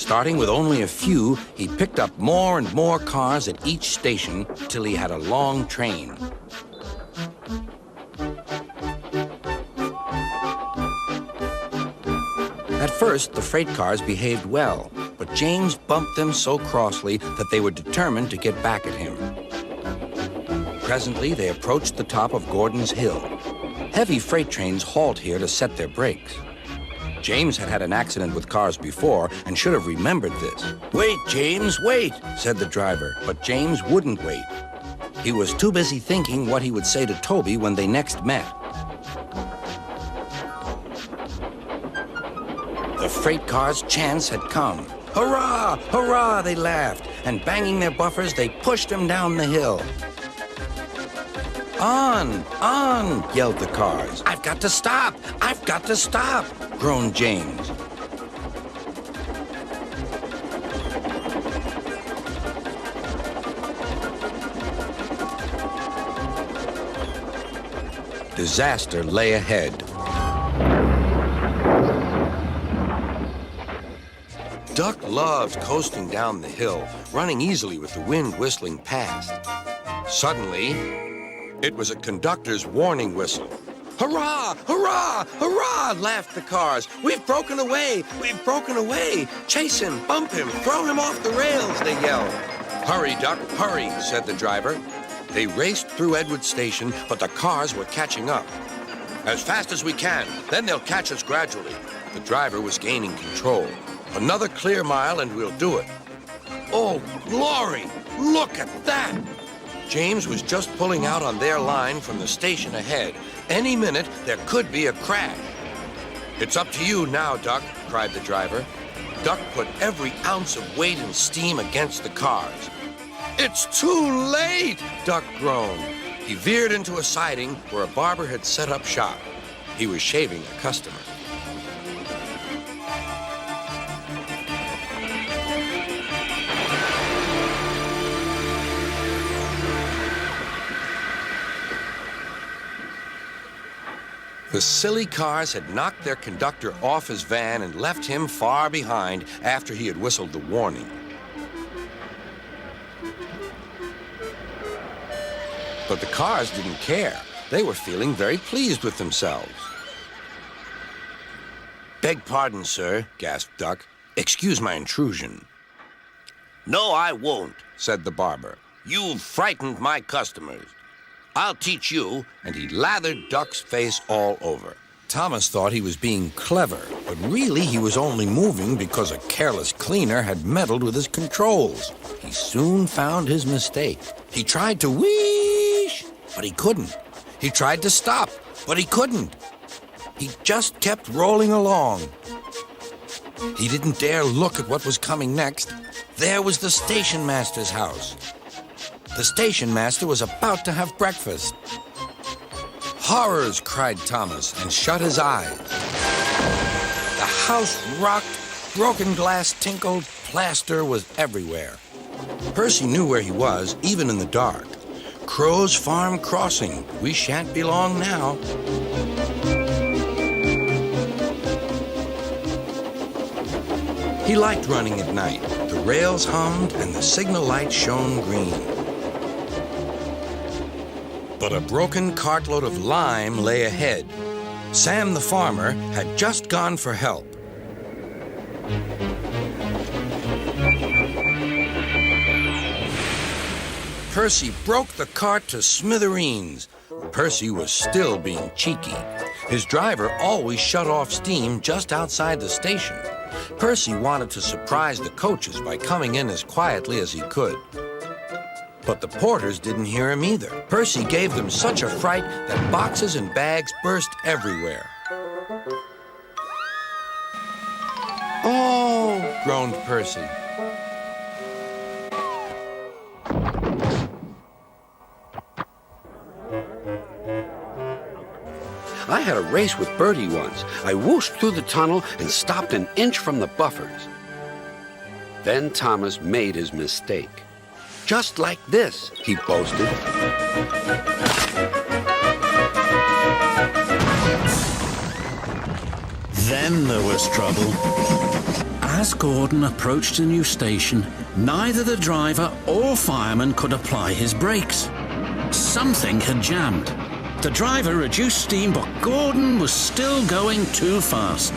Starting with only a few, he picked up more and more cars at each station till he had a long train. At first, the freight cars behaved well, but James bumped them so crossly that they were determined to get back at him. Presently, they approached the top of Gordon's Hill. Heavy freight trains halt here to set their brakes. James had had an accident with cars before and should have remembered this. "Wait, James, wait," said the driver, but James wouldn't wait. He was too busy thinking what he would say to Toby when they next met. The freight car's chance had come. "Hurrah! Hurrah!" they laughed, and banging their buffers, they pushed him down the hill. "On! On!" yelled the cars. "I've got to stop! I've got to stop!" groaned James. Disaster lay ahead. Duck loved coasting down the hill, running easily with the wind whistling past. Suddenly, it was a conductor's warning whistle. "Hurrah! Hurrah! Hurrah!" laughed the cars. "We've broken away! We've broken away! Chase him! Bump him! Throw him off the rails!" they yelled. "Hurry, Duck, hurry!" said the driver. They raced through Edward Station, but the cars were catching up. "As fast as we can, then they'll catch us gradually." The driver was gaining control. "Another clear mile and we'll do it." "Oh, glory! Look at that!" James was just pulling out on their line from the station ahead. Any minute, there could be a crash. "It's up to you now, Duck," cried the driver. Duck put every ounce of weight and steam against the cars. "It's too late!" Duck groaned. He veered into a siding where a barber had set up shop. He was shaving a customer. The silly cars had knocked their conductor off his van and left him far behind after he had whistled the warning. But the cars didn't care. They were feeling very pleased with themselves. "Beg pardon, sir," gasped Duck. "Excuse my intrusion." "No, I won't," said the barber. "You've frightened my customers. I'll teach you," and he lathered Duck's face all over. Thomas thought he was being clever, but really he was only moving because a careless cleaner had meddled with his controls. He soon found his mistake. He tried to whoosh, but he couldn't. He tried to stop, but he couldn't. He just kept rolling along. He didn't dare look at what was coming next. There was the station master's house. The station master was about to have breakfast. "Horrors!" cried Thomas, and shut his eyes. The house rocked, broken glass tinkled, plaster was everywhere. Percy knew where he was, even in the dark. Crow's Farm Crossing. We shan't be long now. He liked running at night. The rails hummed and the signal light shone green. But a broken cartload of lime lay ahead. Sam the farmer had just gone for help. Percy broke the cart to smithereens. Percy was still being cheeky. His driver always shut off steam just outside the station. Percy wanted to surprise the coaches by coming in as quietly as he could. But the porters didn't hear him either. Percy gave them such a fright that boxes and bags burst everywhere. "Oh!" groaned Percy. "I had a race with Bertie once. I whooshed through the tunnel and stopped an inch from the buffers." Then Thomas made his mistake. "Just like this," he boasted. Then there was trouble. As Gordon approached a new station, neither the driver or fireman could apply his brakes. Something had jammed. The driver reduced steam, but Gordon was still going too fast.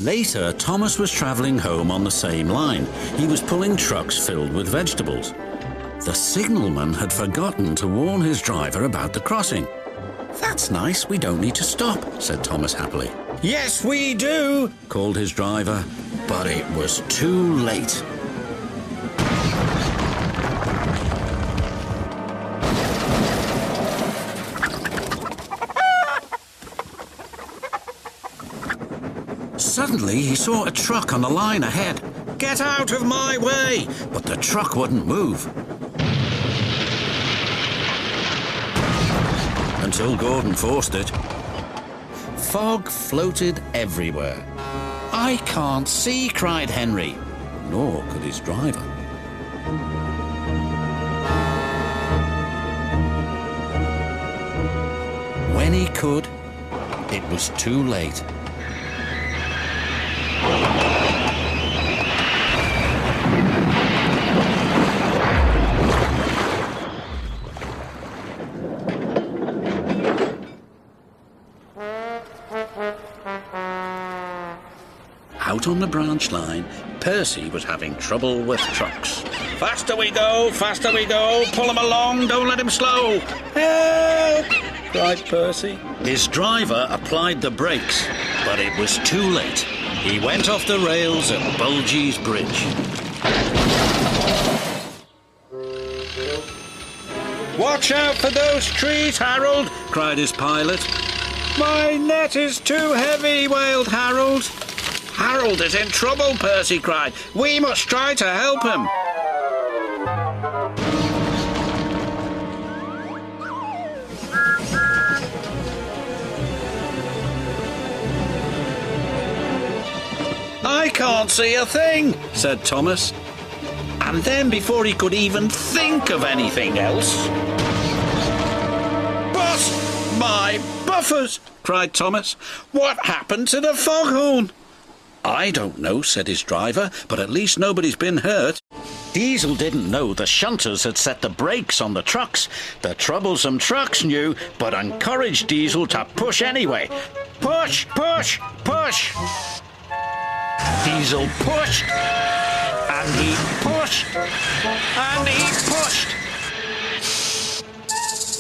Later, Thomas was travelling home on the same line. He was pulling trucks filled with vegetables. The signalman had forgotten to warn his driver about the crossing. "That's nice, we don't need to stop," said Thomas happily. "Yes, we do," called his driver, but it was too late. Suddenly, he saw a truck on the line ahead. "Get out of my way!" But the truck wouldn't move. Until Gordon forced it. Fog floated everywhere. "I can't see," cried Henry. Nor could his driver. When he could, it was too late. Out on the branch line, Percy was having trouble with trucks. Faster we go, pull him along, don't let him slow." "Help!" cried Percy. His driver applied the brakes, but it was too late. He went off the rails at Bulgy's Bridge. "Watch out for those trees, Harold," cried his pilot. "My net is too heavy," wailed Harold. "Harold is in trouble," Percy cried. "We must try to help him." "I can't see a thing," said Thomas. And then, before he could even think of anything else... "But my buffers!" cried Thomas. "What happened to the foghorn?" "I don't know," said his driver, "but at least nobody's been hurt." Diesel didn't know the shunters had set the brakes on the trucks. The troublesome trucks knew, but encouraged Diesel to push anyway. "Push, push, push!" Diesel pushed, and he pushed, and he pushed.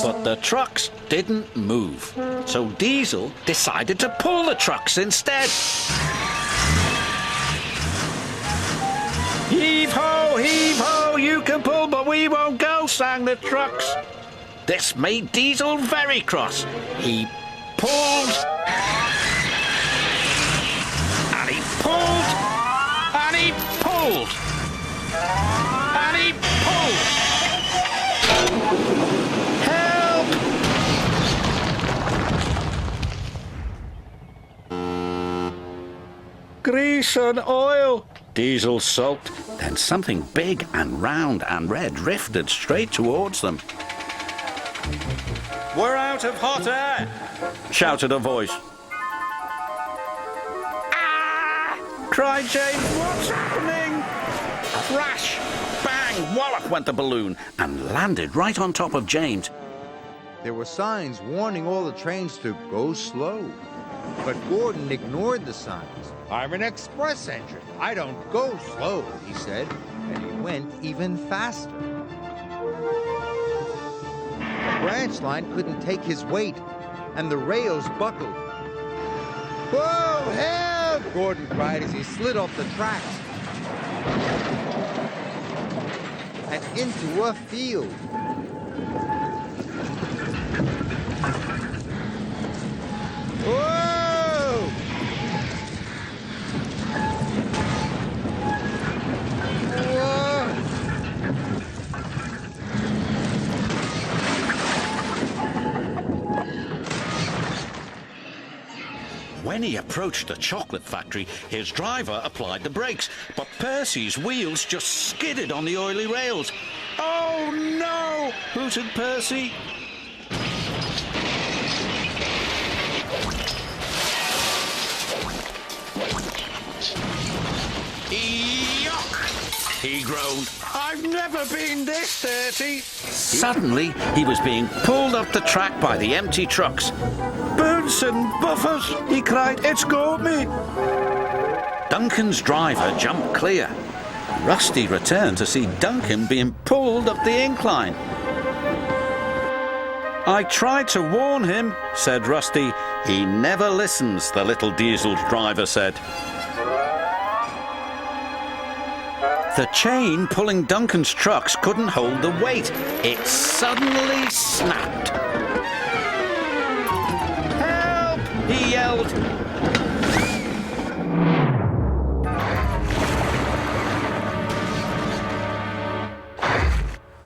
But the trucks didn't move, so Diesel decided to pull the trucks instead. Heave ho, you can pull, but we won't go," sang the trucks. This made Diesel very cross. He pulled, and he pulled, and he pulled, and he pulled. Help! "Grease and oil," Diesel sulked. Then something big and round and red drifted straight towards them. "We're out of hot air," shouted a voice. "Ah!" cried James. "What's happening?" Crash! Bang! Wallop went the balloon and landed right on top of James. There were signs warning all the trains to go slow. But Gordon ignored the signs. "I'm an express engine. I don't go slow," he said, and he went even faster. The branch line couldn't take his weight, and the rails buckled. "Whoa, help!" Gordon cried as he slid off the tracks and into a field. Whoa! When he approached the chocolate factory, his driver applied the brakes, but Percy's wheels just skidded on the oily rails. "Oh no!" hooted Percy. Yuck! He groaned. "I've never been this dirty." Suddenly, he was being pulled up the track by the empty trucks. "Birds and buffers!" he cried. "It's got me!" Duncan's driver jumped clear. Rusty returned to see Duncan being pulled up the incline. "I tried to warn him," said Rusty. "He never listens," the little diesel driver said. The chain pulling Duncan's trucks couldn't hold the weight. It suddenly snapped.